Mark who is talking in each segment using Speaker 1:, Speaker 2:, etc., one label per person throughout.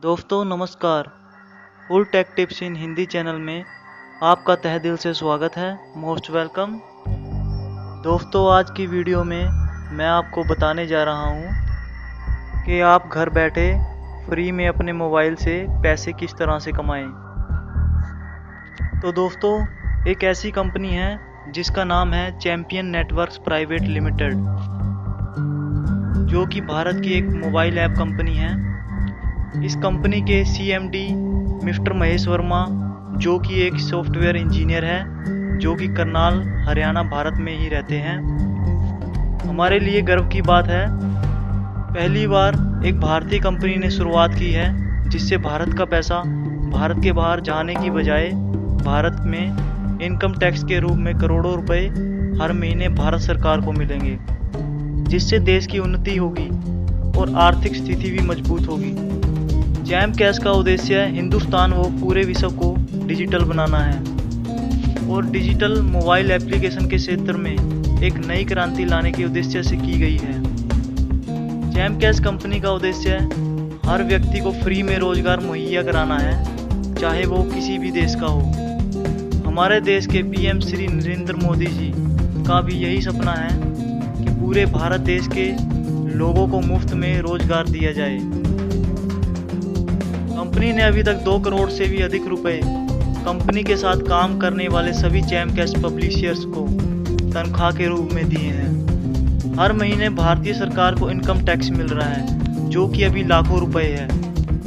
Speaker 1: दोस्तों नमस्कार। Full take tips इन Hindi channel में आपका तहे दिल से स्वागत है। Most welcome. दोस्तों आज की वीडियो में मैं आपको बताने जा रहा हूँ कि आप घर बैठे फ्री में अपने मोबाइल से पैसे किस तरह से कमाएं। तो दोस्तों एक ऐसी कंपनी है जिसका नाम है चैंपियन नेटवर्क्स प्राइवेट लिमिटेड, जो कि भारत की एक मोबाइल ऐप कंपनी है। इस कंपनी के CMD मिस्टर महेश वर्मा, जो कि एक सॉफ्टवेयर इंजीनियर है, जो कि करनाल हरियाणा भारत में ही रहते हैं। हमारे लिए गर्व की बात है, पहली बार एक भारतीय कंपनी ने शुरुआत की है जिससे भारत का पैसा भारत के बाहर जाने की बजाय भारत में इनकम टैक्स के रूप में करोड़ों रुपए हर महीने भारत सरकार को मिलेंगे, जिससे देश की उन्नति होगी और आर्थिक स्थिति भी मजबूत होगी। जैम कैश का उद्देश्य हिंदुस्तान व पूरे विश्व को डिजिटल बनाना है और डिजिटल मोबाइल एप्लीकेशन के क्षेत्र में एक नई क्रांति लाने के उद्देश्य से की गई है। जैम कैश कंपनी का उद्देश्य हर व्यक्ति को फ्री में रोजगार मुहैया कराना है, चाहे वो किसी भी देश का हो। हमारे देश के PM श्री नरेंद्र मोदी जी का भी यही सपना है कि पूरे भारत देश के लोगों को मुफ्त में रोजगार दिया जाए। कंपनी ने अभी तक 2 करोड़ से भी अधिक रुपए कंपनी के साथ काम करने वाले सभी जैम कैश पब्लिशर्स को तनख्वाह के रूप में दिए हैं। हर महीने भारतीय सरकार को इनकम टैक्स मिल रहा है, जो कि अभी लाखों रुपए है।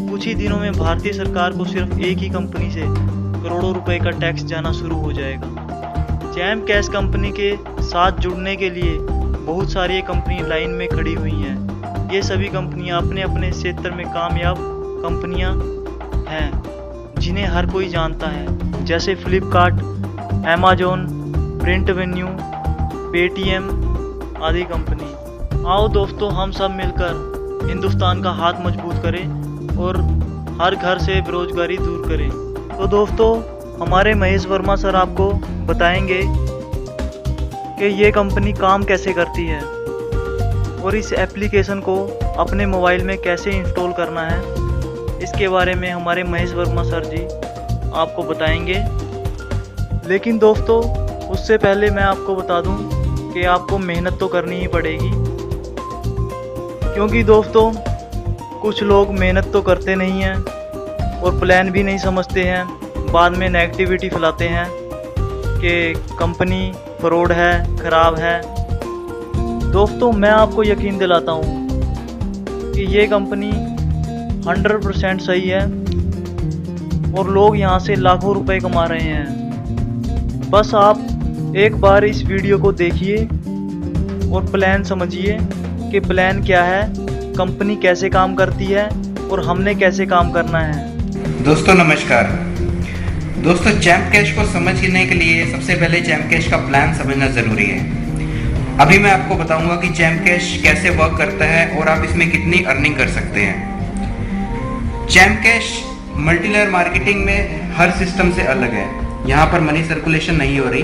Speaker 1: कुछ ही दिनों में भारतीय सरकार को सिर्फ एक ही कंपनी से करोड़ों रुपए का टैक्स जाना शुरू हो जाएगा। जैम कैश कंपनी के साथ जुड़ने के लिए बहुत सारी कंपनी लाइन में खड़ी हुई हैं। ये सभी कंपनियां अपने अपने क्षेत्र में कामयाब कंपनियां हैं जिन्हें हर कोई जानता है, जैसे फ्लिपकार्ट, अमेजॉन, प्रिंटवेन्यू, पेटीएम आदि कंपनी। आओ दोस्तों हम सब मिलकर हिंदुस्तान का हाथ मजबूत करें और हर घर से बेरोजगारी दूर करें। तो दोस्तों हमारे महेश वर्मा सर आपको बताएंगे कि ये कंपनी काम कैसे करती है और इस एप्लीकेशन को अपने मोबाइल में कैसे इंस्टॉल करना है। इसके बारे में हमारे महेश वर्मा सर जी आपको बताएंगे। लेकिन दोस्तों उससे पहले मैं आपको बता दूं कि आपको मेहनत तो करनी ही पड़ेगी, क्योंकि दोस्तों कुछ लोग मेहनत तो करते नहीं हैं और प्लान भी नहीं समझते हैं, बाद में नेगेटिविटी फैलाते हैं कि कंपनी फ्रॉड है, ख़राब है। दोस्तों मैं आपको यकीन दिलाता हूँ कि ये कंपनी 100% सही है और लोग यहाँ से लाखों रुपए कमा रहे हैं। बस आप एक बार इस वीडियो को देखिए और प्लान समझिए कि प्लान क्या है, कंपनी कैसे काम करती है और हमने कैसे काम करना है।
Speaker 2: दोस्तों नमस्कार। दोस्तों जैम कैश को समझने के लिए सबसे पहले जैम कैश का प्लान समझना ज़रूरी है। अभी मैं आपको बताऊंगा कि जैम कैश कैसे वर्क करता है और आप इसमें कितनी अर्निंग कर सकते हैं। Jam cash multi layer marketing में हर सिस्टम से अलग है। यहाँ पर मनी सर्कुलेशन नहीं हो रही,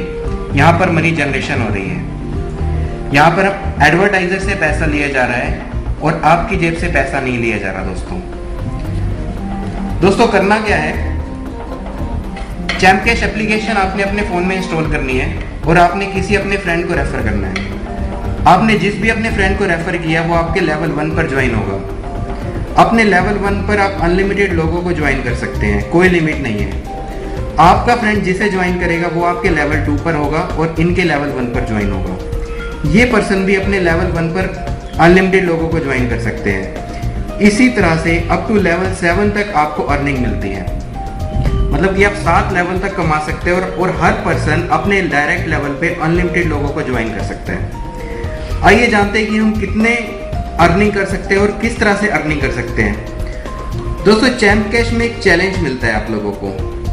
Speaker 2: यहाँ पर मनी जनरेशन हो रही है। यहाँ पर एडवर्टाइजर से पैसा लिया जा रहा है और आपकी जेब से पैसा नहीं लिया जा रहा। दोस्तों करना क्या है, जैम कैश एप्लीकेशन आपने अपने फ़ोन में इंस्टॉल करनी है और आपने किसी अपने फ्रेंड को रेफ़र करना है। आपने जिस भी अपने फ्रेंड को रेफ़र किया वो आपके लेवल 1 पर ज्वाइन होगा। अपने लेवल 1 पर आप अनलिमिटेड लोगों को ज्वाइन कर सकते हैं, कोई लिमिट नहीं है। आपका फ्रेंड जिसे ज्वाइन करेगा वो आपके लेवल 2 पर होगा और इनके लेवल 1 पर ज्वाइन होगा। ये पर्सन भी अपने लेवल 1 पर अनलिमिटेड लोगों को ज्वाइन कर सकते हैं। इसी तरह से अप टू लेवल 7 तक आपको अर्निंग मिलती है, मतलब कि आप 7 लेवल तक कमा सकते हैं और हर पर्सन अपने डायरेक्ट लेवल पे अनलिमिटेड लोगों को ज्वाइन कर सकते हैं। आइए जानते हैं कि हम कितने अर्निंग कर सकते हैं और किस तरह से अर्निंग कर सकते हैं। दोस्तों जैम कैश में एक चैलेंज मिलता है आप लोगों को,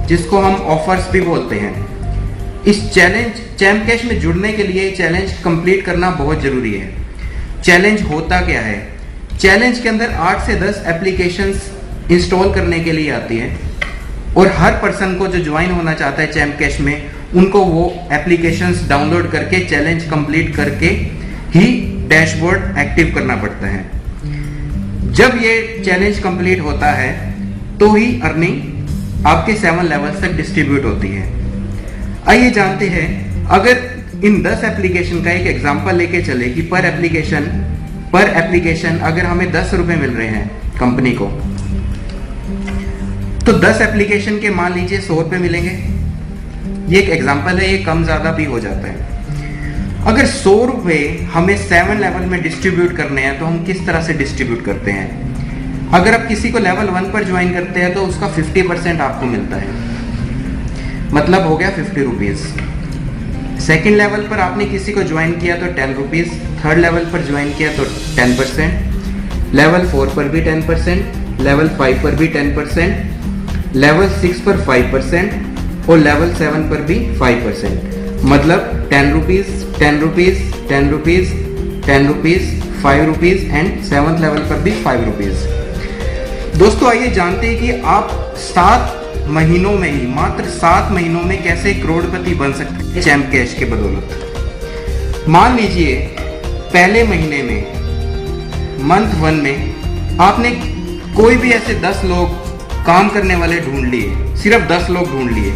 Speaker 2: जिसको हम ऑफर्स भी बोलते हैं। इस चैलेंज जैम कैश में जुड़ने के लिए चैलेंज कंप्लीट करना बहुत ज़रूरी है। चैलेंज होता क्या है, चैलेंज के अंदर 8 से 10 एप्लीकेशंस इंस्टॉल करने के लिए आती है और हर पर्सन को जो ज्वाइन होना चाहता है जैम कैश में, उनको वो एप्लीकेशंस डाउनलोड करके चैलेंज कंप्लीट करके ही डैशबोर्ड एक्टिव करना पड़ता है। जब ये चैलेंज कंप्लीट होता है तो ही अर्निंग आपके 7 लेवल्स तक डिस्ट्रीब्यूट होती है। आइए जानते हैं, अगर इन 10 एप्लीकेशन का एक एग्जांपल लेके चले कि पर एप्लीकेशन अगर हमें 10 रुपए मिल रहे हैं कंपनी को, तो 10 एप्लीकेशन के मान लीजिए 100 रुपए मिलेंगे। ये एक एग्जांपल है, ये कम ज्यादा भी हो जाता है। अगर 100 रुपए हमें 7 लेवल में डिस्ट्रीब्यूट करने हैं तो हम किस तरह से डिस्ट्रीब्यूट करते हैं? अगर आप किसी को लेवल 1 पर ज्वाइन करते हैं तो उसका 50% आपको मिलता है, मतलब हो गया 50 रुपीज। सेकेंड लेवल पर आपने किसी को ज्वाइन किया तो 10 रुपीज, थर्ड लेवल पर ज्वाइन किया तो 10%, लेवल 4 पर भी 10%, लेवल 5 पर भी 10%, लेवल 6 पर 5% और लेवल 7 पर भी 5%, मतलब 10 rupees, 10 rupees, 10 rupees, 10 rupees, 5 rupees and 7th level पर भी 5 रुपीज। दोस्तों आइए जानते हैं कि आप 7 महीनों में ही, मात्र 7 महीनों में कैसे करोड़पति बन सकते हैं चैम्प कैश के बदौलत। मान लीजिए पहले महीने में, मंथ 1 में आपने कोई भी ऐसे 10 लोग काम करने वाले ढूंढ लिए, सिर्फ 10 लोग ढूंढ लिए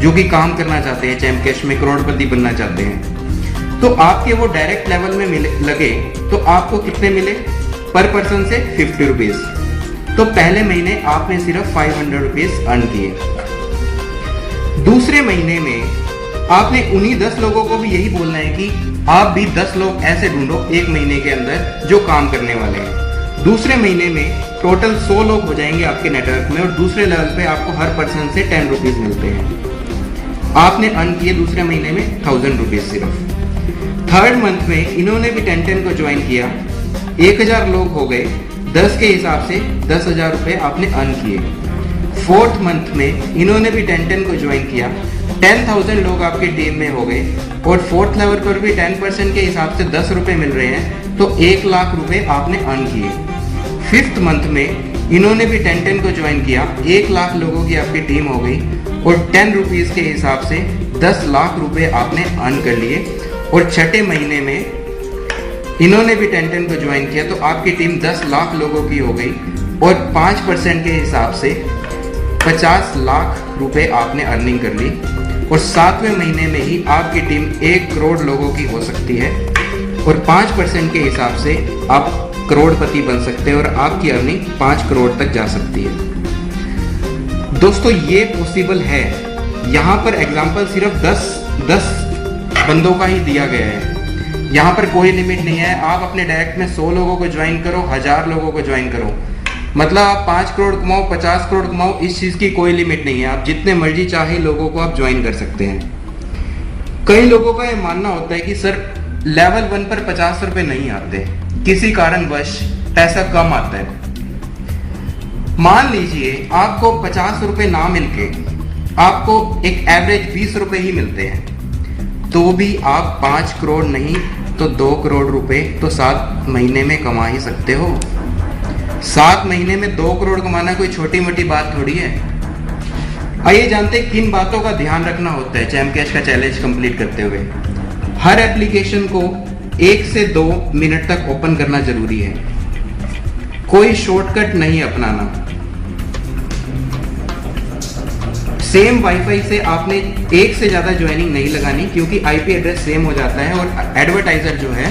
Speaker 2: जो कि काम करना चाहते हैं, चैम्प कैश में करोड़पति बनना चाहते हैं, तो आपके वो डायरेक्ट लेवल में लगे तो आपको कितने मिले पर पर्सन से? 50 रुपीज। तो पहले महीने आपने सिर्फ 500 रुपीज अर्न किए। दूसरे महीने में आपने उन्हीं 10 लोगों को भी यही बोलना है कि आप भी 10 लोग ऐसे ढूंढो 1 महीने के अंदर जो काम करने वाले हैं। दूसरे महीने में टोटल 100 लोग हो जाएंगे आपके नेटवर्क में और दूसरे लेवल पे आपको हर पर्सन से 10 रुपीज मिलते हैं। आपने अर्न किए दूसरे महीने में 1000 रुपीज सिर्फ। थर्ड मंथ में इन्होंने भी 10 को ज्वाइन किया, 1000 लोग हो गए, 10 के हिसाब से 10,000 रुपए आपने अर्न किए। फोर्थ मंथ में इन्होंने भी 10 को ज्वाइन किया, 10,000 लोग आपकी टीम में हो गए और फोर्थ लेवल पर भी 10% के हिसाब से 10 रुपए मिल रहे हैं, तो 1 लाख रुपए आपने अर्न किए। फिफ्थ मंथ में इन्होंने भी 10 को ज्वाइन किया, 1 लाख लोगों की आपकी टीम हो गई और 10 रुपीज़ के हिसाब से 10 लाख रुपए आपने अर्न कर लिए। और छठे महीने में इन्होंने भी 10 को ज्वाइन किया तो आपकी टीम 10 लाख लोगों की हो गई और 5% के हिसाब से 50 लाख रुपए आपने अर्निंग कर ली। और 7वें महीने में ही आपकी टीम 1 करोड़ लोगों की हो सकती है और 5% के हिसाब से आप करोड़पति बन सकते हैं और आपकी अर्निंग 5 करोड़ तक जा सकती है। दोस्तों ये पॉसिबल है। यहाँ पर एग्जाम्पल सिर्फ 10 बंदों का ही दिया गया है, यहाँ पर कोई लिमिट नहीं है। आप अपने डायरेक्ट में 100 लोगों को ज्वाइन करो, 1000 लोगों को ज्वाइन करो, मतलब आप 5 करोड़ कमाओ, 50 करोड़ कमाओ, इस चीज़ की कोई लिमिट नहीं है। आप जितने मर्जी चाहे लोगों को आप ज्वाइन कर सकते हैं। कई लोगों का यह मानना होता है कि सर लेवल 1 पर 50 रुपए नहीं आते, किसी कारणवश पैसा कम आता है। मान लीजिए आपको 50 रुपए ना मिलके आपको एक एवरेज 20 रुपए ही मिलते हैं, तो भी आप 5 करोड़ नहीं तो 2 करोड़ रुपए तो 7 महीने में कमा ही सकते हो। 7 महीने में 2 करोड़ कमाना कोई छोटी मोटी बात थोड़ी है। आइए जानते हैं किन बातों का ध्यान रखना होता है चैम्प कैश का चैलेंज कंप्लीट करते हुए। हर एप्लीकेशन को 1 से 2 मिनट तक ओपन करना जरूरी है, कोई शॉर्टकट नहीं अपनाना। सेम वाईफाई से आपने एक से ज्यादा ज्वाइनिंग नहीं लगानी, क्योंकि आईपी एड्रेस सेम हो जाता है और एडवर्टाइजर जो है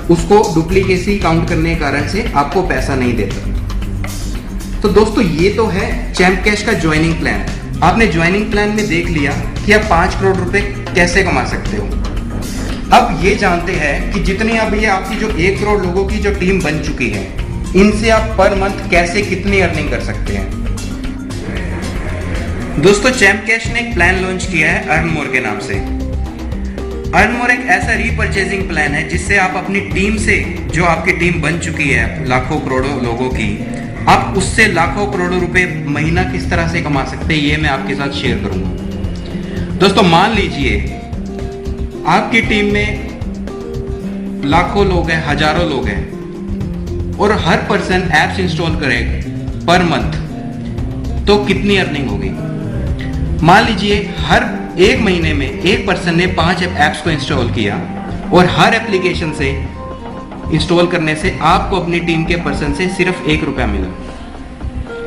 Speaker 2: उसको डुप्लीकेसी काउंट करने के कारण से आपको पैसा नहीं देता। तो दोस्तों ये तो है चैम्प कैश का ज्वाइनिंग प्लान। आपने ज्वाइनिंग प्लान में देख लिया कि आप 5 करोड़ रुपए कैसे कमा सकते हो। अब ये जानते हैं कि जितनी अब ये आपकी जो 1 करोड़ लोगों की जो टीम बन चुकी है, इनसे आप पर मंथ कैसे कितनी अर्निंग कर सकते हैं। दोस्तों चैम्प कैश ने एक प्लान लॉन्च किया है अर्न मोर के नाम से। अर्न मोर एक ऐसा रीपरचेजिंग प्लान है जिससे आप अपनी टीम से, जो आपकी टीम बन चुकी है लाखों करोड़ों लोगों की, आप उससे लाखों करोड़ों रुपए महीना किस तरह से कमा सकते हैं ये मैं आपके साथ शेयर करूंगा। दोस्तों मान लीजिए आपकी टीम में लाखों लोग हैं, हजारों लोग हैं और हर पर्सन एप्स इंस्टॉल करे पर मंथ, तो कितनी अर्निंग होगी। मान लीजिए हर 1 महीने में एक पर्सन ने 5 ऐप्स को इंस्टॉल किया और हर एप्लीकेशन से इंस्टॉल करने से आपको अपनी टीम के पर्सन से सिर्फ 1 रुपया मिला।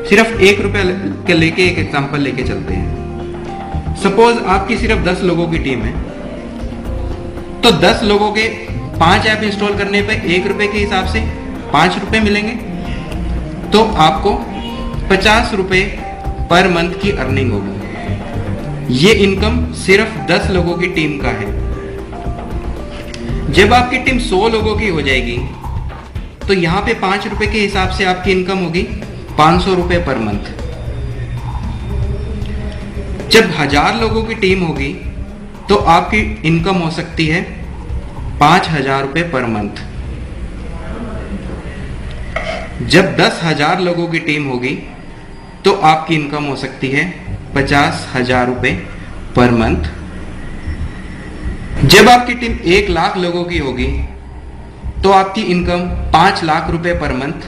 Speaker 2: सिर्फ 1 रुपया के लेके एक एग्जांपल लेके चलते हैं। सपोज आपकी सिर्फ 10 लोगों की टीम है, तो 10 लोगों के 5 ऐप इंस्टॉल करने पे 1 रुपए के हिसाब से 5 रुपए मिलेंगे, तो आपको 50 रुपए पर मंथ की अर्निंग होगी। ये इनकम सिर्फ 10 लोगों की टीम का है। जब आपकी टीम 100 लोगों की हो जाएगी तो यहां पे 5 रुपए के हिसाब से आपकी इनकम होगी 500 रुपए पर मंथ। जब 1000 लोगों की टीम होगी तो आपकी इनकम हो सकती है 5000 रुपए पर मंथ। जब 10,000 लोगों की टीम होगी तो आपकी इनकम हो सकती है 50,000 रुपए पर मंथ। जब आपकी टीम 1 लाख लोगों की होगी तो आपकी इनकम 5 लाख रुपए पर मंथ।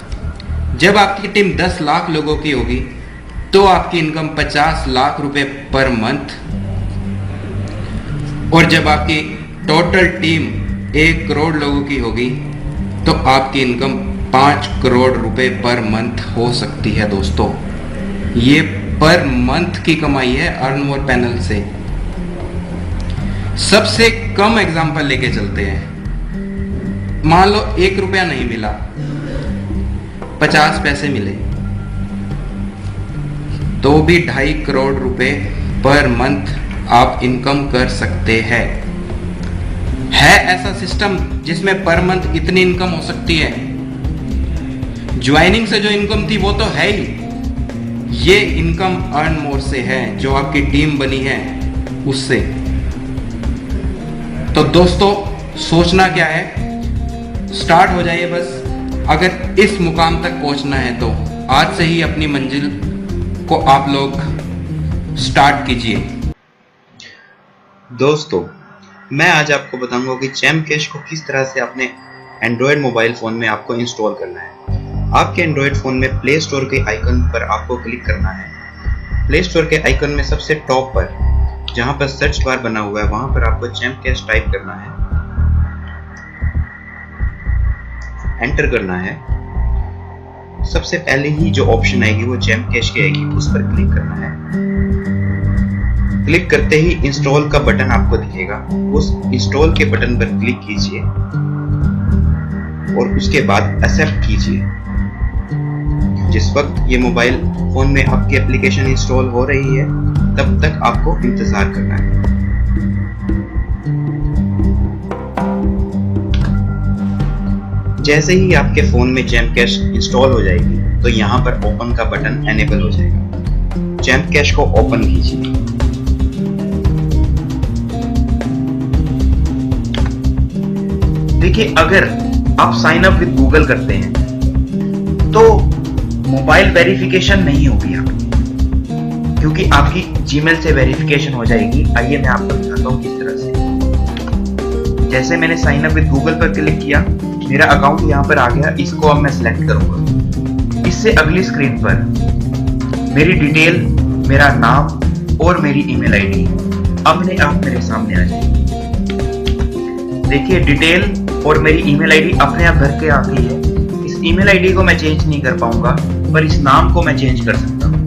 Speaker 2: जब आपकी टीम 10 लाख लोगों की होगी तो आपकी इनकम 50 लाख रुपए पर मंथ। और जब आपकी टोटल टीम 1 करोड़ लोगों की होगी तो आपकी इनकम 5 करोड़ रुपए पर मंथ हो सकती है। दोस्तों, ये पर मंथ की कमाई है अर्न मोर पैनल से। सबसे कम एग्जांपल लेके चलते हैं। मान लो 1 रुपया नहीं मिला, 50 पैसे मिले, तो भी 2.5 करोड़ रुपए पर मंथ आप इनकम कर सकते हैं। है ऐसा सिस्टम जिसमें पर मंथ इतनी इनकम हो सकती है? ज्वाइनिंग से जो इनकम थी वो तो है ही, ये इनकम अर्न मोर से है, जो आपकी टीम बनी है उससे। तो दोस्तों, सोचना क्या है, स्टार्ट हो जाइए बस। अगर इस मुकाम तक पहुंचना है तो आज से ही अपनी मंजिल को आप लोग स्टार्ट कीजिए।
Speaker 3: दोस्तों, मैं आज आपको बताऊंगा कि चैम्प कैश को किस तरह से अपने एंड्रॉयड मोबाइल फोन में आपको इंस्टॉल करना है। आपके एंड्रॉयड फोन में प्ले स्टोर के आइकन पर आपको क्लिक करना है। प्ले स्टोर के आइकन में सबसे टॉप पर जहां पर सर्च बार बना हुआ है वहां पर आपको चैम्प कैश टाइप करना है, एंटर करना है। सबसे पहले ही जो ऑप्शन आएगी वो चैम्प कैश की आएगी, उस पर क्लिक करना है। क्लिक करते ही इंस्टॉल का बटन आपको दिखेगा, उस इंस्टॉल के बटन पर क्लिक कीजिए और उसके बाद एक्सेप्ट कीजिए। जिस वक्त ये मोबाइल फोन में आपकी एप्लीकेशन इंस्टॉल हो रही है तब तक आपको इंतजार करना है। जैसे ही आपके फोन में चैम्प कैश इंस्टॉल हो जाएगी तो यहाँ पर ओपन का बटन एनेबल हो जाएगा। चैम्प कैश को ओपन कीजिए। देखिए, अगर आप साइन अप विद गूगल करते हैं तो मोबाइल वेरिफिकेशन नहीं होगी आपकी, क्योंकि आपकी जीमेल से वेरिफिकेशन हो जाएगी। आइए मैं आपको दिखाता हूँ किस तरह से। जैसे मैंने साइन अप विद गूगल पर क्लिक किया, मेरा अकाउंट यहाँ पर आ गया। इसको अब मैं सिलेक्ट करूंगा। इससे अगली स्क्रीन पर मेरी डिटेल, मेरा नाम और मेरी ईमेल आईडी अपने आप मेरे सामने आ जाएगी। देखिए, डिटेल और मेरी ईमेल आईडी अपने आप भर के आ गई है। इस ईमेल आईडी को मैं चेंज नहीं कर पाऊंगा, पर इस नाम को मैं चेंज कर सकता हूँ।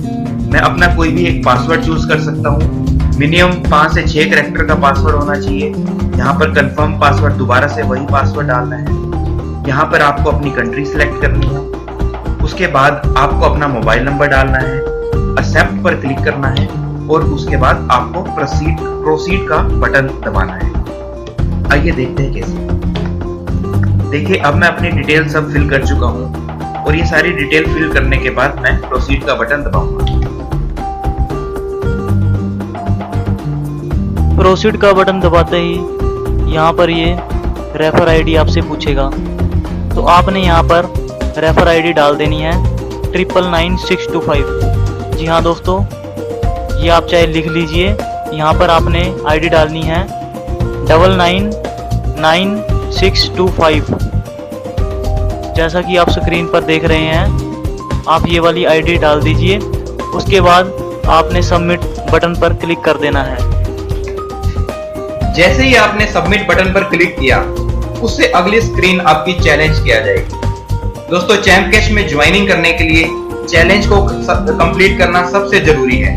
Speaker 3: मैं अपना कोई भी एक पासवर्ड चूज कर सकता हूँ। मिनिमम 5 से 6 कैरेक्टर का पासवर्ड होना चाहिए। यहाँ पर कंफर्म पासवर्ड, दोबारा से वही पासवर्ड डालना है। यहाँ पर आपको अपनी कंट्री सिलेक्ट करनी है। उसके बाद आपको अपना मोबाइल नंबर डालना है, एक्सेप्ट पर क्लिक करना है और उसके बाद आपको प्रोसीड का बटन दबाना है। आइए देखते हैं कैसे। देखिए, अब मैं अपनी डिटेल सब फिल कर चुका हूँ और ये सारी डिटेल फिल करने के बाद मैं प्रोसीड का बटन दबाऊंगा।
Speaker 1: प्रोसीड का बटन दबाते ही यहाँ पर ये रेफर आईडी आपसे पूछेगा, तो आपने यहाँ पर रेफर आईडी डाल देनी है 999625। जी हाँ दोस्तों, ये आप चाहे लिख लीजिए। यहाँ पर आपने आईडी डालनी है 999625। जैसा कि आप स्क्रीन पर देख रहे हैं, आप ये वाली आईडी डाल दीजिए। उसके बाद आपने सबमिट बटन पर क्लिक कर देना है।
Speaker 3: जैसे ही आपने सबमिट बटन पर क्लिक किया, उससे अगली स्क्रीन आपकी चैलेंज की आ जाएगी। दोस्तों, चैम्प कैश में ज्वाइनिंग करने के लिए चैलेंज को कंप्लीट करना सबसे जरूरी है।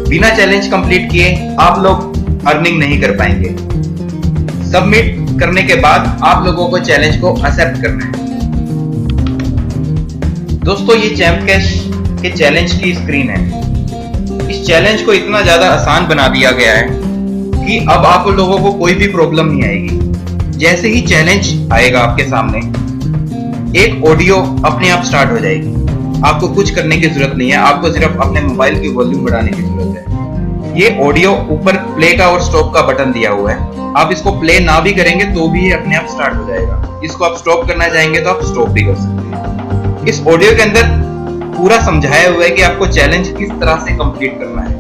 Speaker 3: बिना चैलेंज कंप्लीट किए आप लोग अर्निंग नहीं कर पाएंगे। सबमिट करने के बाद आप लोगों को चैलेंज को एक्सेप्ट करना है। दोस्तों, ये चैंप कैश के चैलेंज की स्क्रीन है। इस चैलेंज को इतना ज्यादा आसान बना दिया गया है कि अब आप लोगों को कोई भी प्रॉब्लम नहीं आएगी। जैसे ही चैलेंज आएगा आपके सामने, एक ऑडियो अपने आप स्टार्ट हो जाएगी। आपको कुछ करने की जरूरत नहीं है, आपको सिर्फ अपने मोबाइल की वॉल्यूम बढ़ाने की जरूरत है। ये ऑडियो ऊपर प्ले का और स्टॉप का बटन दिया हुआ है। आप इसको प्ले ना भी करेंगे तो भी ये अपने आप स्टार्ट हो जाएगा। इसको आप स्टॉप करना चाहेंगे तो आप स्टॉप भी कर सकते हैं। इस ऑडियो के अंदर पूरा समझाया हुआ है कि आपको चैलेंज किस तरह से कंप्लीट करना है।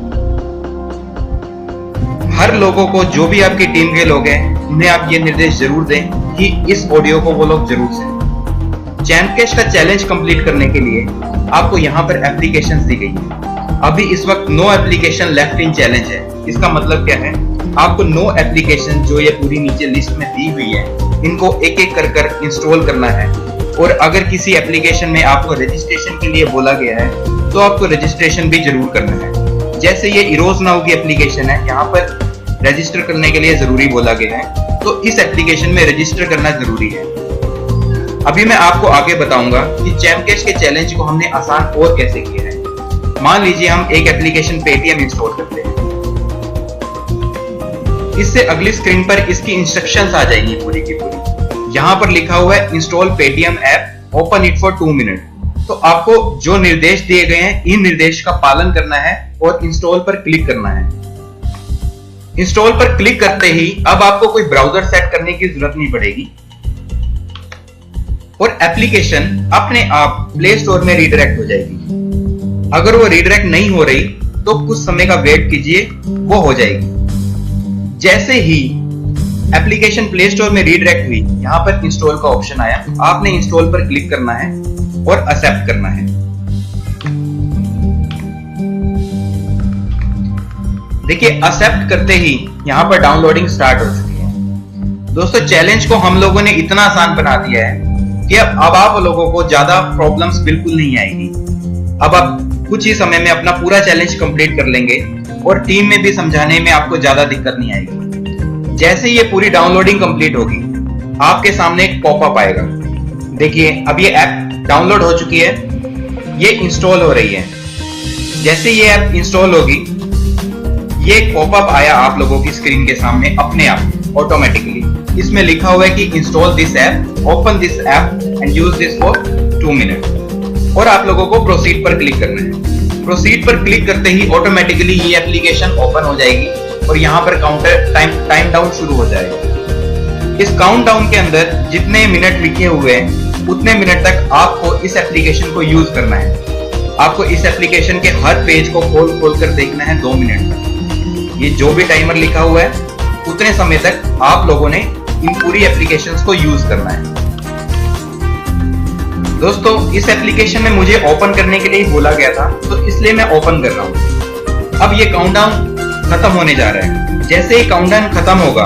Speaker 3: हर लोगों को, जो भी आपकी टीम के लोग हैं, उन्हें आप ये निर्देश जरूर दें कि इस ऑडियो को वो लोग जरूर सुनें। चैंप कैश का चैलेंज कंप्लीट करने के लिए आपको यहाँ पर एप्लीकेशंस दी गई है। अभी इस वक्त no application left in challenge है। इसका मतलब क्या है? आपको नो एप्लीकेशन जो ये पूरी नीचे लिस्ट में दी हुई है, इनको एक एक कर इंस्टॉल करना है। और अगर किसी एप्लीकेशन में आपको रजिस्ट्रेशन के लिए बोला गया है तो आपको रजिस्ट्रेशन भी जरूर करना है। जैसे ये इरोज नाउ की एप्लीकेशन है, यहाँ पर रजिस्टर करने के लिए जरूरी बोला गया है, तो इस एप्लीकेशन में रजिस्टर करना जरूरी है। अभी मैं आपको आगे बताऊंगा कि चैंप कैश के चैलेंज को हमने आसान और कैसे किया है। मान लीजिए हम एक एप्लीकेशन पेटीएम इंस्टॉल करते हैं। इससे अगली स्क्रीन पर इसकी इंस्ट्रक्शंस आ जाएंगी पूरी की पूरी। यहाँ पर लिखा हुआ है install Paytm app, open it for 2 minute. तो आपको जो निर्देश दिए गए हैं, इन निर्देश का पालन करना है और इंस्टॉल पर क्लिक करना है। इंस्टॉल पर क्लिक करते ही अब आपको कोई ब्राउजर सेट करने की जरूरत नहीं पड़ेगी और एप्लीकेशन अपने आप प्ले स्टोर में रीडायरेक्ट हो जाएगी। अगर वो रीडायरेक्ट नहीं हो रही तो कुछ समय का वेट कीजिए, वो हो जाएगी। जैसे ही एप्लीकेशन प्ले स्टोर में रीडायरेक्ट हुई, यहां पर इंस्टॉल का ऑप्शन आया। आपने इंस्टॉल पर क्लिक करना है और एक्सेप्ट करना है। देखिए, एक्सेप्ट करते ही यहां पर डाउनलोडिंग स्टार्ट हो चुकी है। दोस्तों, चैलेंज को हम लोगों ने इतना आसान बना दिया है कि अब आप लोगों को ज्यादा प्रॉब्लम्स बिल्कुल नहीं आएगी। अब आप कुछ ही समय में अपना पूरा चैलेंज कंप्लीट कर लेंगे और टीम में भी समझाने में आपको ज्यादा दिक्कत नहीं आएगी। जैसे ये पूरी डाउनलोडिंग कंप्लीट होगी, आपके सामने एक पॉपअप आएगा। देखिए, अब ये ऐप डाउनलोड हो चुकी है, ये इंस्टॉल हो रही है। जैसे ये ऐप इंस्टॉल होगी, ये एक पॉपअप आया आप लोगों की स्क्रीन के सामने अपने आप ऑटोमेटिकली। इसमें लिखा हुआ है कि install this app, open this app and use this for 2 minute. और आप लोगों को प्रोसीड पर क्लिक करना है। प्रोसीड पर क्लिक करते ही ऑटोमेटिकली ये एप्लीकेशन ओपन हो जाएगी और यहाँ पर काउंटर टाइम डाउन शुरू हो जाएगा। इस काउंट डाउन के अंदर जितने मिनट लिखे हुए हैं, उतने मिनट तक आपको इस एप्लीकेशन को यूज करना है। आपको इस एप्लीकेशन के हर पेज को खोल कर देखना है 2 मिनट तक। ये जो भी टाइमर लिखा हुआ है, उतने समय तक आप लोगों ने इन पूरी एप्लीकेशंस को यूज करना है। दोस्तों, इस एप्लीकेशन में मुझे ओपन करने के लिए बोला गया था, तो इसलिए मैं ओपन कर रहा हूं। अब ये काउंटडाउन खत्म होने जा रहा है। जैसे ही काउंटडाउन खत्म होगा,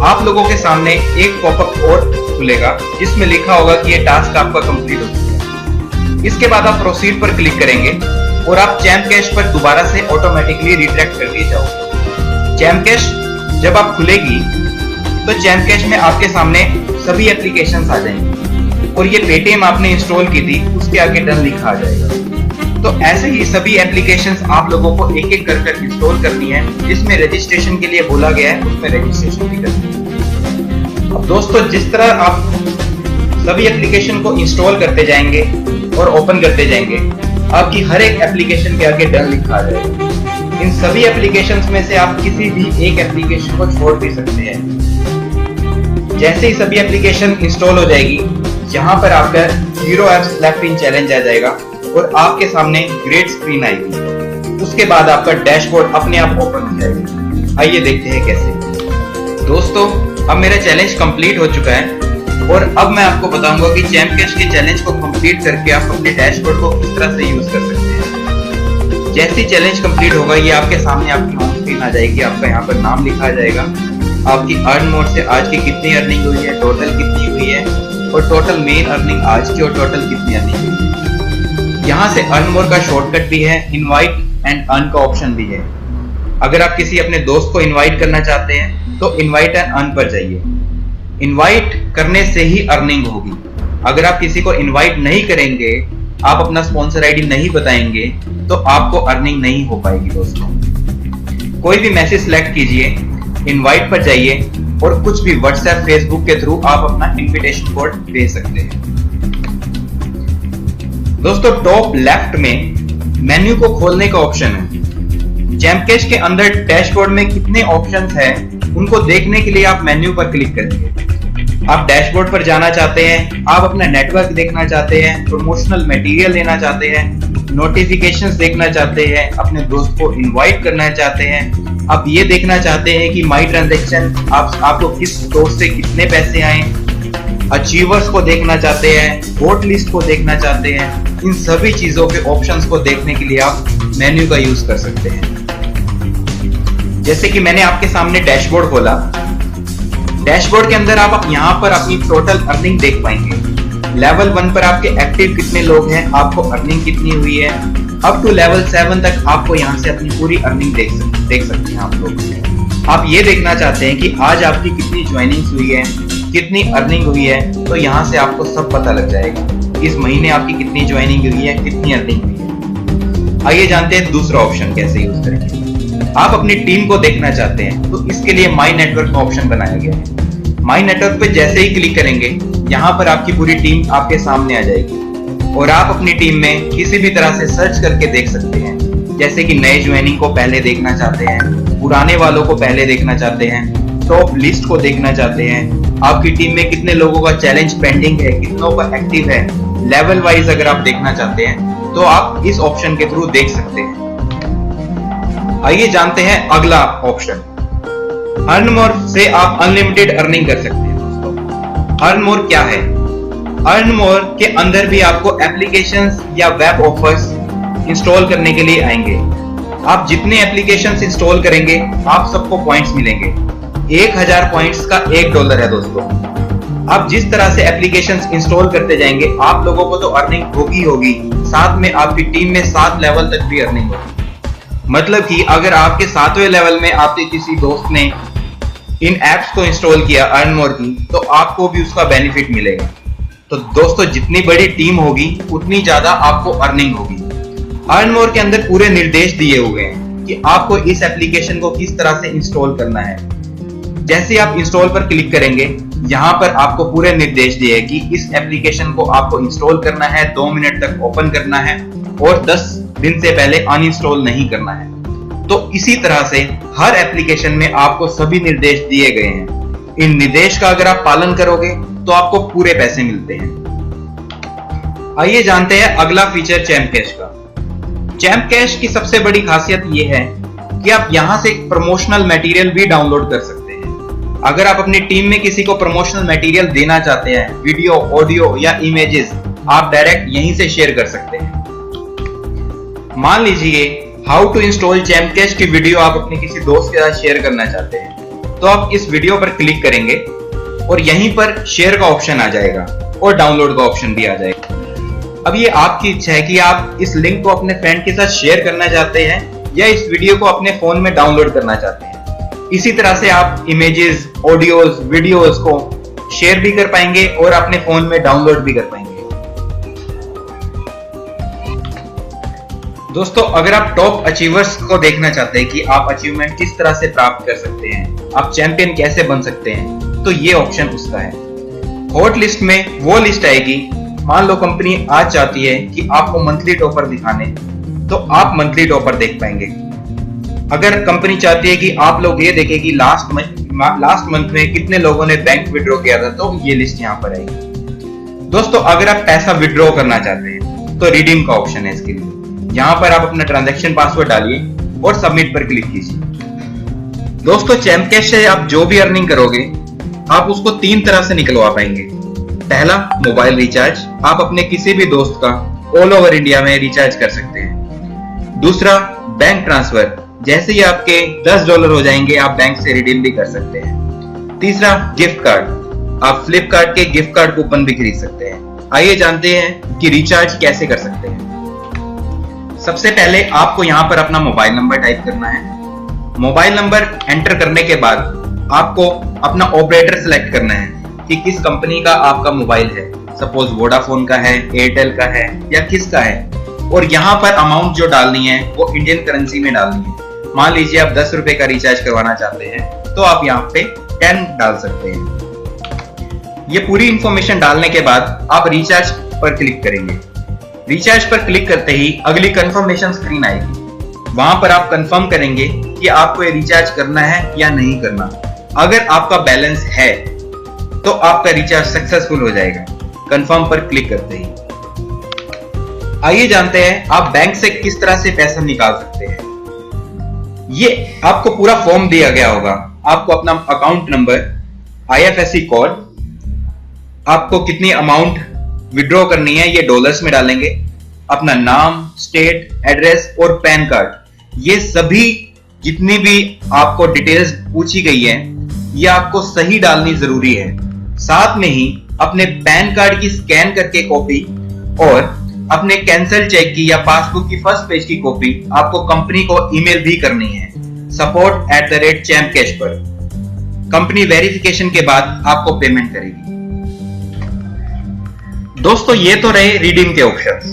Speaker 3: आप लोगों के सामने एक पॉपअप और खुलेगा जिसमें लिखा होगा कि ये टास्क आपका कंप्लीट हो चुका है। इसके बाद आप प्रोसीड पर क्लिक करेंगे और आप चैंप कैश पर दोबारा से ऑटोमेटिकली रिडायरेक्ट कर दिए जाओगे। चैंप कैश जब आप खुलेगी तो चैंप कैश में आपके सामने सभी एप्लीकेशंस आ जाएंगी और ये पेटीएम आपने इंस्टॉल की थी, उसके आगे डन लिखा आ जाएगा। तो ऐसे ही सभी एप्लीकेशंस आप लोगों को एक एक कर इंस्टॉल करनी है। जिसमें रजिस्ट्रेशन के लिए बोला गया है, उसमें रजिस्ट्रेशन भी करनी है। अब दोस्तों, जिस तरह आप सभी एप्लीकेशन को इंस्टॉल करते जाएंगे और ओपन करते जाएंगे, आपकी हर एक एप्लीकेशन के आगे डन लिखा आ जाएगा। इन सभी एप्लीकेशंस में से आप किसी भी एक एप्लीकेशन को छोड़ भी सकते हैं। जैसे ही सभी एप्लीकेशन इंस्टॉल हो जाएगी, यहाँ पर आपका 0 एप्स लेफ्ट इन चैलेंज आ जाएगा और आपके सामने ग्रेट स्क्रीन आएगी। उसके बाद आपका डैशबोर्ड अपने आप ओपन हो जाएगा। आइए देखते हैं कैसे। दोस्तों, अब मेरा चैलेंज कंप्लीट हो चुका है और अब मैं आपको बताऊंगा कि चैंप कैश के चैलेंज को कंप्लीट करके आप अपने डैशबोर्ड को किस तरह से यूज कर सकते हैं। जैसे चैलेंज कंप्लीट होगा, ये आपके सामने आपकी होम स्क्रीन आ जाएगी। आपका यहाँ पर नाम लिखा आ जाएगा, आपकी अर्न मोड से आज की कितनी अर्निंग हुई है, टोटल कितनी हुई है और टोटल मेन अर्निंग आज की और टोटल कितनी अर्निंग हुई है। यहाँ से अर्न मोर का शॉर्टकट भी है, इनवाइट एंड अर्न का ऑप्शन भी है। अगर आप किसी अपने दोस्त को इनवाइट करना चाहते हैं तो इनवाइट एंड अर्न पर जाइए। इनवाइट करने से ही अर्निंग होगी। अगर आप किसी को इनवाइट नहीं करेंगे, आप अपना स्पॉन्सर आईडी नहीं बताएंगे, तो आपको अर्निंग नहीं हो पाएगी। दोस्तों, कोई भी मैसेज सिलेक्ट कीजिए, इनवाइट पर जाइए और कुछ भी व्हाट्सएप, फेसबुक के थ्रू आप अपना इनविटेशन कोड भेज सकते हैं। दोस्तों, टॉप लेफ्ट में मेन्यू को खोलने का ऑप्शन है। जैमकैश के अंदर डैशबोर्ड में कितने ऑप्शंस हैं, उनको देखने के लिए आप मेन्यू पर क्लिक करेंगे। आप डैशबोर्ड पर जाना चाहते हैं, आप अपना नेटवर्क देखना चाहते हैं, प्रमोशनल मटेरियल लेना चाहते हैं, नोटिफिकेशंस देखना चाहते हैं, अपने दोस्त को इनवाइट करना चाहते हैं, आप ये देखना चाहते हैं कि माई ट्रांजैक्शन आपको किस सोर्स से कितने पैसे आए, अचीवर्स को देखना चाहते हैं, वोट लिस्ट को देखना चाहते हैं। इन सभी चीजों के ऑप्शंस को देखने के लिए आप मेन्यू का यूज कर सकते हैं। जैसे कि मैंने आपके सामने डैशबोर्ड खोला। डैशबोर्ड के अंदर आप यहाँ पर अपनी टोटल अर्निंग देख पाएंगे। लेवल 1 पर आपके एक्टिव कितने लोग हैं, आपको अर्निंग कितनी हुई है, अप टू लेवल 7 तक आपको यहाँ से अपनी पूरी अर्निंग देख सकते हैं आप लोग। आप ये देखना चाहते हैं कि आज आपकी कितनी ज्वाइनिंग्स हुई है, कितनी अर्निंग हुई है, तो यहाँ से आपको सब पता लग जाएगा। इस महीने आपकी कितनी ज्वाइनिंग हुई है, कितनी अर्निंग हुई है। आइए जानते हैं दूसरा ऑप्शन कैसे यूज करेंगे। आप अपनी टीम को देखना चाहते हैं, तो इसके लिए माई नेटवर्क का ऑप्शन बनाया गया है। माई नेटवर्क पे जैसे ही क्लिक करेंगे, यहाँ पर आपकी पूरी टीम आपके सामने आ जाएगी और आप अपनी टीम में किसी भी तरह से सर्च करके देख सकते हैं। जैसे कि नए ज्वाइनिंग को पहले देखना चाहते हैं, पुराने वालों को पहले देखना चाहते हैं, टॉप लिस्ट को देखना चाहते हैं, आपकी टीम में कितने लोगों का चैलेंज पेंडिंग है, कितनों का एक्टिव है, लेवल वाइज अगर आप देखना चाहते हैं तो आप इस ऑप्शन के थ्रू देख सकते हैं। आइए जानते हैं अगला ऑप्शन। अर्न मोर से आप अनलिमिटेड अर्निंग कर सकते हैं। दोस्तों, अर्न मोर क्या है? अर्न मोर के अंदर भी आपको एप्लीकेशंस या वेब ऑफर्स इंस्टॉल करने के लिए आएंगे। आप जितने एप्लीकेशंस इंस्टॉल करेंगे, आप सबको पॉइंट्स मिलेंगे। 1000 पॉइंट्स का $1 है। दोस्तों, आप जिस तरह से एप्लीकेशंस इंस्टॉल करते जाएंगे, आप लोगों को तो अर्निंग होगी, साथ में आपकी टीम में 7 लेवल तक भी अर्निंग होगी। मतलब कि अगर आपके 7वें लेवल में आपके किसी दोस्त ने इन एप्स को इंस्टॉल किया अर्न मोर की, तो आपको भी उसका बेनिफिट मिलेगा। तो दोस्तों, जितनी बड़ी टीम होगी उतनी ज्यादा आपको अर्निंग होगी। अर्न मोर के अंदर पूरे निर्देश दिए हुए हैं कि आपको इस एप्लीकेशन को किस तरह से इंस्टॉल करना है। जैसे आप इंस्टॉल पर क्लिक करेंगे, यहाँ पर आपको पूरे निर्देश दिए हैं कि इस एप्लीकेशन को आपको इंस्टॉल करना है, 2 मिनट तक ओपन करना है और 10 दिन से पहले अनइंस्टॉल नहीं करना है। तो इसी तरह से हर एप्लीकेशन में आपको सभी निर्देश दिए गए हैं। इन निर्देश का अगर आप पालन करोगे तो आपको पूरे पैसे मिलते हैं। आइए जानते हैं अगला फीचर जैमकैश का। जैमकैश की सबसे बड़ी खासियत यह है कि आप यहां से प्रमोशनल मटेरियल भी डाउनलोड कर सकते हैं। अगर आप अपनी टीम में किसी को प्रमोशनल मटेरियल देना चाहते हैं, वीडियो, ऑडियो या इमेजेस, आप डायरेक्ट यहीं से शेयर कर सकते हैं। मान लीजिए हाउ टू इंस्टॉल जैमकैश की वीडियो आप अपने किसी दोस्त के साथ शेयर करना चाहते हैं, तो आप इस वीडियो पर क्लिक करेंगे और यहीं पर शेयर का ऑप्शन आ जाएगा और डाउनलोड का ऑप्शन भी आ जाएगा। अब ये आपकी इच्छा है कि आप इस लिंक को अपने फ्रेंड के साथ शेयर करना चाहते हैं या इस वीडियो को अपने फोन में डाउनलोड करना चाहते हैं। इसी तरह से आप इमेजेस, ऑडियोज, वीडियोज को शेयर भी कर पाएंगे और अपने फोन में डाउनलोड भी कर पाएंगे। दोस्तों, अगर आप टॉप अचीवर्स को देखना चाहते हैं कि आप अचीवमेंट किस तरह से प्राप्त कर सकते हैं, आप चैंपियन कैसे बन सकते हैं, तो ये ऑप्शन उसका है। हॉट लिस्ट में वो लिस्ट आएगी। मान लो कंपनी आज चाहती है कि आपको मंथली टॉपर दिखाने, तो आप मंथली टॉपर देख पाएंगे। अगर कंपनी चाहती है कि आप लोग ये देखें कि लास्ट मंथ में कितने लोगों ने बैंक विड्रॉ किया था, तो ये लिस्ट यहाँ पर आएगी। दोस्तों, अगर आप पैसा विड्रॉ करना चाहते हैं तो रिडीम का ऑप्शन है इसके लिए। यहाँ पर आप अपना ट्रांजैक्शन पासवर्ड डालिए और सबमिट पर क्लिक कीजिए। दोस्तों, जैमकैश से आप जो भी अर्निंग करोगे, आप उसको 3 तरह से निकलवा पाएंगे। पहला, मोबाइल रिचार्ज, आप अपने किसी भी दोस्त का ऑल ओवर इंडिया में रिचार्ज कर सकते हैं। दूसरा, बैंक ट्रांसफर, जैसे ही आपके $10 हो जाएंगे आप बैंक से रिडीम भी कर सकते हैं। तीसरा, गिफ्ट कार्ड, आप फ्लिपकार्ट के गिफ्ट कार्ड कूपन भी खरीद सकते हैं। आइए जानते हैं कि रिचार्ज कैसे कर सकते हैं। सबसे पहले आपको यहाँ पर अपना मोबाइल नंबर टाइप करना है। मोबाइल नंबर एंटर करने के बाद आपको अपना ऑपरेटर सिलेक्ट करना है कि किस कंपनी का आपका मोबाइल है। सपोज वोडाफोन का है, एयरटेल का है या किसका है। और यहाँ पर अमाउंट जो डालनी है वो इंडियन करेंसी में डालनी है। मान लीजिए आप 10 रुपए का रिचार्ज करवाना चाहते हैं तो आप यहाँ पे 10 डाल सकते हैं। ये पूरी इंफॉर्मेशन डालने के बाद आप रिचार्ज पर क्लिक करेंगे। रिचार्ज पर क्लिक करते ही अगली कंफर्मेशन स्क्रीन आएगी। वहां पर आप कंफर्म करेंगे कि आपको ये रिचार्ज करना है या नहीं करना। अगर आपका बैलेंस है तो आपका रिचार्ज सक्सेसफुल हो जाएगा कंफर्म पर क्लिक करते ही। आइए जानते हैं आप बैंक से किस तरह से पैसा निकाल सकते हैं। ये आपको पूरा फॉर्म दिया गया होगा। आपको अपना अकाउंट नंबर, IFSC कोड, आपको कितनी अमाउंट विड्रॉ करनी है ये डॉलर्स में डालेंगे, अपना नाम, स्टेट, एड्रेस और पैन कार्ड, ये सभी जितनी भी आपको डिटेल्स पूछी गई है ये आपको सही डालनी जरूरी है। साथ में ही अपने पैन कार्ड की स्कैन करके कॉपी और अपने कैंसिल चेक की या पासबुक की फर्स्ट पेज की कॉपी आपको कंपनी को ईमेल भी करनी है support@champcash पर। कंपनी वेरिफिकेशन के बाद आपको पेमेंट करेगी। दोस्तों ये तो रहे रिडीम के ऑप्शंस।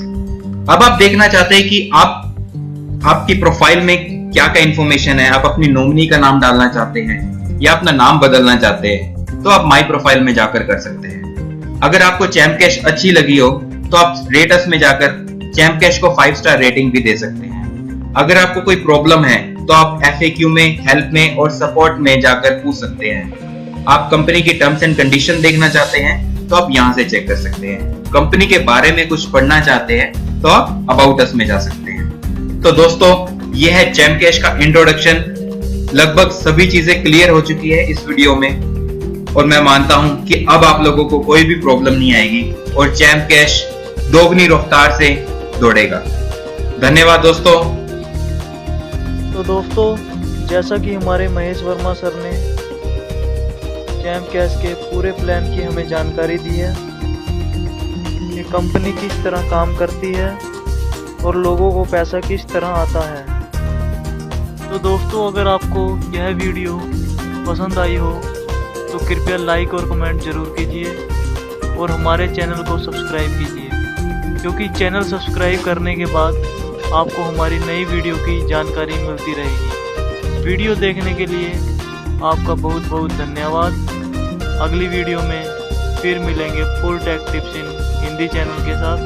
Speaker 3: अब आप देखना चाहते हैं कि आपकी प्रोफाइल में क्या क्या इंफॉर्मेशन है। आप अपनी नॉमिनी का नाम डालना चाहते हैं या अपना नाम बदलना चाहते हैं तो आप माई प्रोफाइल में जाकर कर सकते हैं। अगर आपको चैम्पकैश अच्छी लगी हो तो आप रेटस में जाकर चैम्पकैश को 5 स्टार रेटिंग भी दे सकते हैं। अगर आपको कोई प्रॉब्लम है तो आप FAQ में, हेल्प में और सपोर्ट में जाकर पूछ सकते हैं। आप कंपनी की टर्म्स एंड कंडीशन देखना चाहते हैं तो आप यहां से चेक कर सकते हैं। कंपनी के बारे में कुछ पढ़ना चाहते हैं तो आप अबाउट अस में जा सकते हैं। तो दोस्तों ये है चैम्पकैश का इंट्रोडक्शन। लगभग सभी चीजें क्लियर हो चुकी है इस वीडियो में और मैं मानता हूं कि अब आप लोगों को कोई भी प्रॉब्लम नहीं आएगी और चैम्पकैश दोगुनी रफ्तार से दौड़ेगा। धन्यवाद दोस्तों।
Speaker 1: तो दोस्तों जैसा कि हमारे महेश वर्मा सर ने चैम्पकैश के पूरे प्लान की हमें जानकारी दी है कि कंपनी किस तरह काम करती है और लोगों को पैसा किस तरह आता है। तो दोस्तों अगर आपको यह वीडियो पसंद आई हो तो कृपया लाइक और कमेंट जरूर कीजिए और हमारे चैनल को सब्सक्राइब कीजिए, क्योंकि चैनल सब्सक्राइब करने के बाद आपको हमारी नई वीडियो की जानकारी मिलती रहेगी। वीडियो देखने के लिए आपका बहुत बहुत धन्यवाद। अगली वीडियो में फिर मिलेंगे फुल टेक टिप्स इन हिंदी चैनल के साथ।